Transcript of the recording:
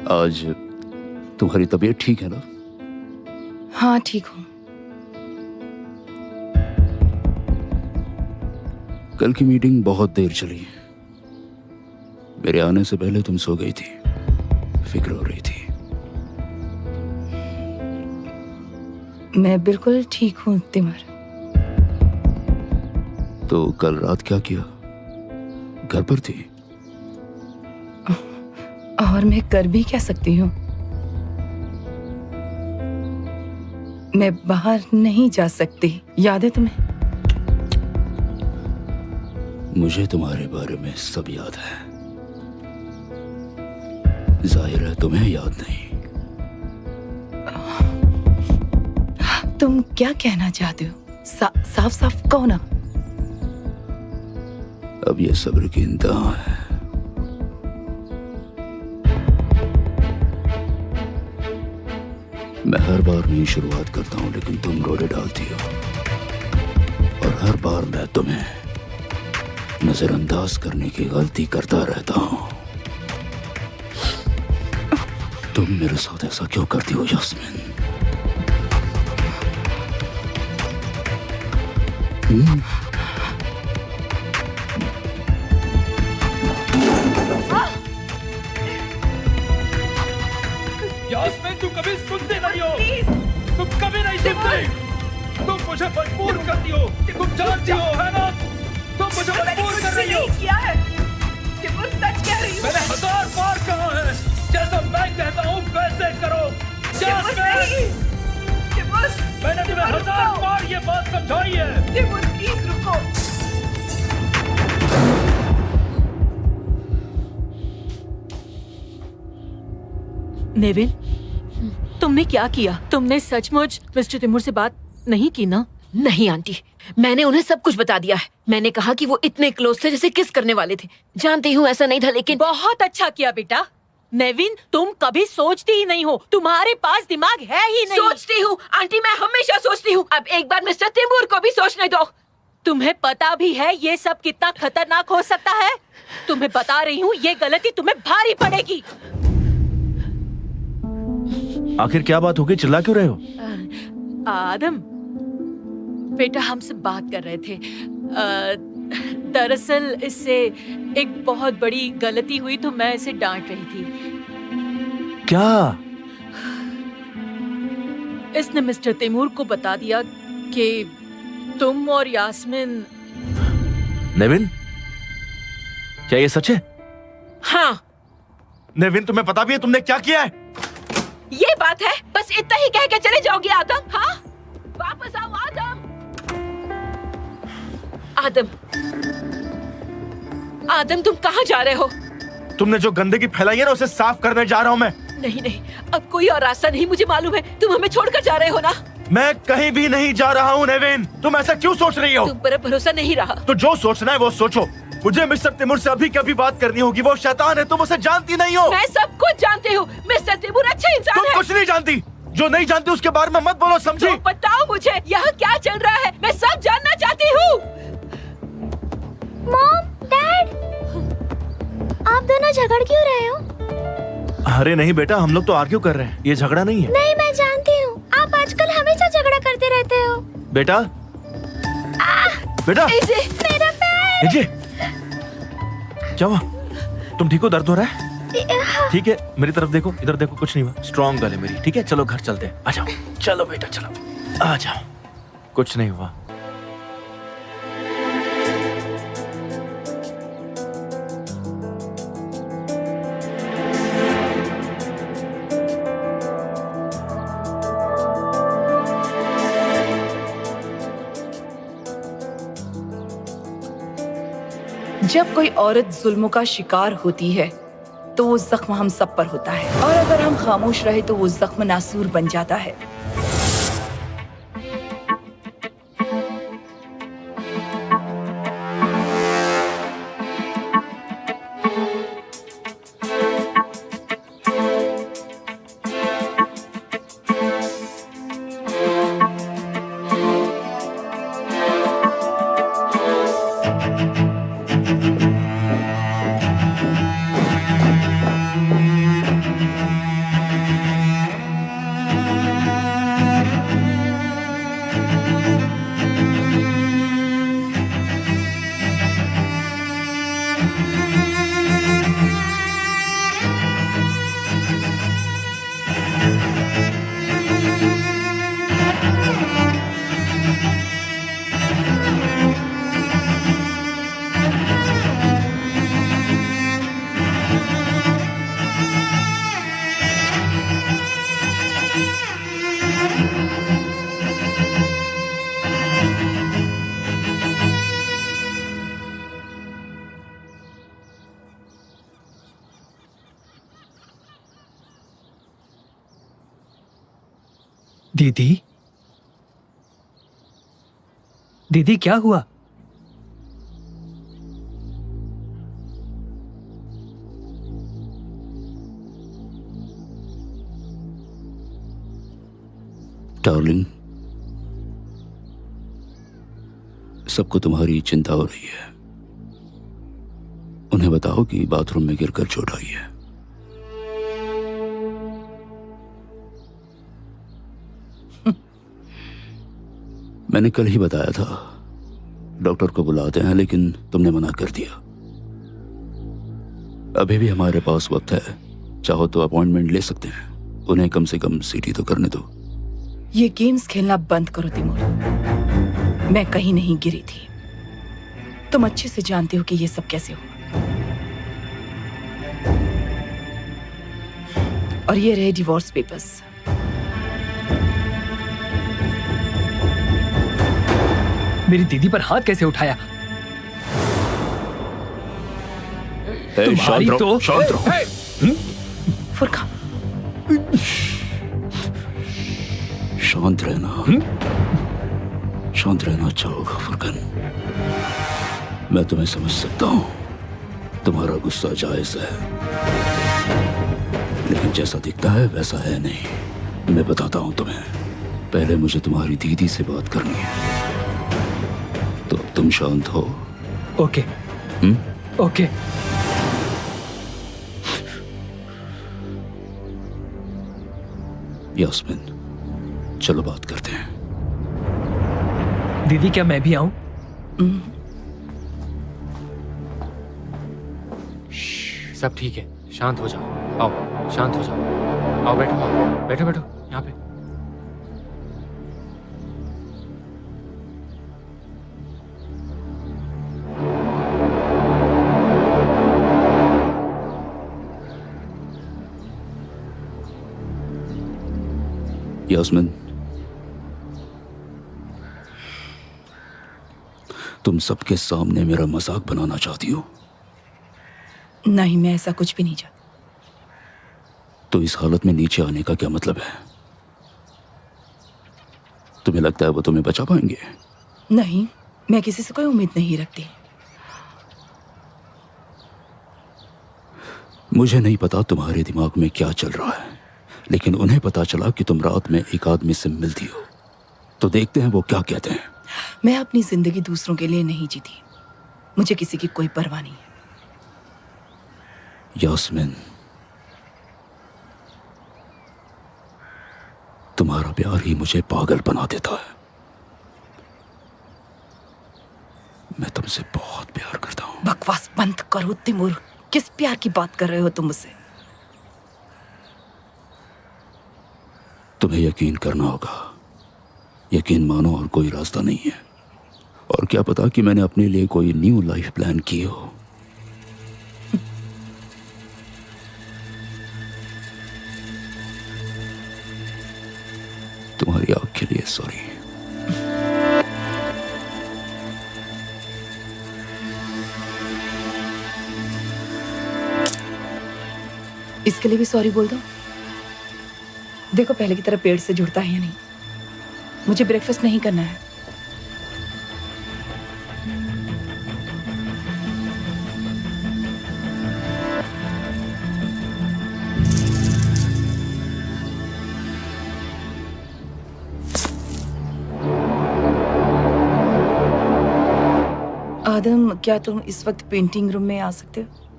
आज तुम्हारी तबीयत ठीक है ना? हाँ ठीक हूँ। कल की मीटिंग बहुत देर चली। मेरे आने से पहले तुम सो गई थी, फिक्र हो रही थी। मैं बिल्कुल ठीक हूँ तिमर। तो कल रात क्या किया? घर पर थी? और मैं कर भी क्या सकती हूँ? मैं बाहर नहीं जा सकती, याद है तुम्हें? मुझे तुम्हारे बारे में सब याद है। जाहिर है तुम्हें याद नहीं। तुम क्या कहना चाहते हो? साफ साफ कहो ना। अब ये सब्र की इंतहा है। मैं हर बार नई शुरुआत करता हूं, लेकिन तुम रोड़े डालती हो, और हर बार मैं तुम्हें नजरअंदाज करने की गलती करता रहता हूं। तुम मेरे साथ ऐसा क्यों करती हो यास्मीन? यास्मीन, तुम कभी सुनते नहीं हो। तुम कभी नहीं सुनते। तुम मुझे मजबूर करती हो। तुम जानती हो, है ना? तुम मुझे मजबूर कर रही हो। किया है। तिमुर सच कह रही हूँ। मैंने 1000 बार कहा है, जैसा मैं कहता हूँ वैसे करो। यास्मीन, मैंने तुम्हें 1000 बार ये बात समझाई है। तिमुर प्लीज रुको। नेविल, तुमने क्या किया? तुमने सचमुच मिस्टर तिमूर से बात नहीं की ना? नहीं आंटी, मैंने उन्हें सब कुछ बता दिया है। मैंने कहा कि वो इतने क्लोज थे जैसे किस करने वाले थे। जानती हूँ ऐसा नहीं था, लेकिन बहुत अच्छा किया बेटा। नेविन, तुम कभी सोचती ही नहीं हो, तुम्हारे पास दिमाग है ही नहीं। सोचती हूँ आंटी, मैं हमेशा सोचती हूँ। अब एक बार मिस्टर तिमूर को भी सोचने दो। तुम्हें पता भी है ये सब कितना खतरनाक हो सकता है। तुम्हें बता रही हूँ, ये गलती तुम्हें भारी पड़ेगी। आखिर क्या बात हो गई? चिल्ला क्यों रहे हो? आदम बेटा, हमसे बात कर रहे थे। दरअसल इससे एक बहुत बड़ी गलती हुई, तो मैं इसे डांट रही थी। क्या? इसने मिस्टर तैमूर को बता दिया कि तुम और यास्मीन। नेविन, क्या ये सच है? हाँ, नेविन, तुम्हें पता भी है तुमने क्या किया है? ये बात है। बस इतना ही कह के चले जाओगे आदम? हाँ, वापस आओ आदम। आदम, आदम, तुम कहाँ जा रहे हो? तुमने जो गंदगी फैलाई है ना, उसे साफ करने जा रहा हूँ मैं। नहीं नहीं, अब कोई और रास्ता नहीं, मुझे मालूम है। तुम हमें छोड़कर जा रहे हो ना? मैं कहीं भी नहीं जा रहा हूँ नेविन। तुम ऐसा क्यों सोच रही हो? तुम पर भरोसा नहीं रहा। तो जो सोचना है वो सोचो। मुझे मिस्टर तिमूर से अभी कभी बात करनी होगी। वो शैतान है, तुम उसे जानती नहीं हो। मैं सब कुछ जानती हूँ। मिस्टर तिमूर अच्छा इंसान तुम है। कुछ नहीं जानती। जो नहीं जानती उसके बारे में मत बोलो, समझी? तो बताओ मुझे, यहाँ क्या चल रहा है? मैं सब जानना चाहती हूँ। मॉम, डैड, आप दोनों झगड़ क्यों रहे हो? अरे नहीं बेटा, हम लोग तो आर्ग्यू कर रहे हैं। ये झगड़ा नहीं है। नहीं, मैं जानती हूँ। आप आजकल हमेशा झगड़ा करते रहते हो। बेटा, बेटा, मेरा पैर। ये क्या हुआ? तुम ठीक हो? दर्द हो रहा है? ठीक है, मेरी तरफ देखो, इधर देखो, कुछ नहीं हुआ। स्ट्रॉन्ग गल है मेरी। ठीक है, चलो घर चलते हैं। आ जाओ। चलो बेटा, चलो आ जाओ। कुछ नहीं हुआ। जब कोई औरत जुल्मों का शिकार होती है तो वो जख्म हम सब पर होता है, और अगर हम खामोश रहे तो वो जख्म नासूर बन जाता है। दीदी, दीदी क्या हुआ? डार्लिंग, सबको तुम्हारी चिंता हो रही है। उन्हें बताओ कि बाथरूम में गिरकर चोट आई है। मैंने कल ही बताया था डॉक्टर को बुलाते हैं, लेकिन तुमने मना कर दिया। अभी भी हमारे पास वक्त है, चाहो तो अपॉइंटमेंट ले सकते हैं। उन्हें कम से कम सीटी तो करने दो। ये गेम्स खेलना बंद करो तिमोर। मैं कहीं नहीं गिरी थी। तुम अच्छे से जानते हो कि ये सब कैसे हुआ। और ये रहे डिवोर्स पेपर्स। मेरी दीदी पर हाथ कैसे उठाया? तुम्हारी तो शांत रहो। फुरकान, शांत रहना, शांत रहना अच्छा होगा फुरकान। मैं तुम्हें समझ सकता हूं, तुम्हारा गुस्सा जायज है, लेकिन जैसा दिखता है वैसा है नहीं। मैं बताता हूं तुम्हें। पहले मुझे तुम्हारी दीदी से बात करनी है, तो अब तुम शांत हो। ओके। ओके। यास्मीन, चलो बात करते हैं। दीदी क्या मैं भी आऊं? सब ठीक है, शांत हो जाओ। आओ, शांत हो जाओ। आओ बैठो, आओ बैठो बैठो यहाँ पे। यास्मीन, तुम सबके सामने मेरा मजाक बनाना चाहती हो? नहीं, मैं ऐसा कुछ भी नहीं चाहती। तो इस हालत में नीचे आने का क्या मतलब है? तुम्हें लगता है वो तुम्हें बचा पाएंगे? नहीं, मैं किसी से कोई उम्मीद नहीं रखती। मुझे नहीं पता तुम्हारे दिमाग में क्या चल रहा है, लेकिन उन्हें पता चला कि तुम रात में एक आदमी से मिलती हो, तो देखते हैं वो क्या कहते हैं। मैं अपनी जिंदगी दूसरों के लिए नहीं जीती। मुझे किसी की कोई परवाह नहीं है। यास्मीन, तुम्हारा प्यार ही मुझे पागल बना देता है। मैं तुमसे बहुत प्यार करता हूं। बकवास बंद करो तिमूर। किस प्यार की बात कर रहे हो तुम मुझसे? तुम्हें यकीन करना होगा। यकीन मानो और कोई रास्ता नहीं है। और क्या पता कि मैंने अपने लिए कोई न्यू लाइफ प्लान की हो। तुम्हारी आग के लिए सॉरी। इसके लिए भी सॉरी बोल दो। देखो, पहले की तरह पेट से जुड़ता है या नहीं। मुझे ब्रेकफास्ट नहीं करना है। आदम, क्या तुम इस वक्त पेंटिंग रूम में आ सकते हो?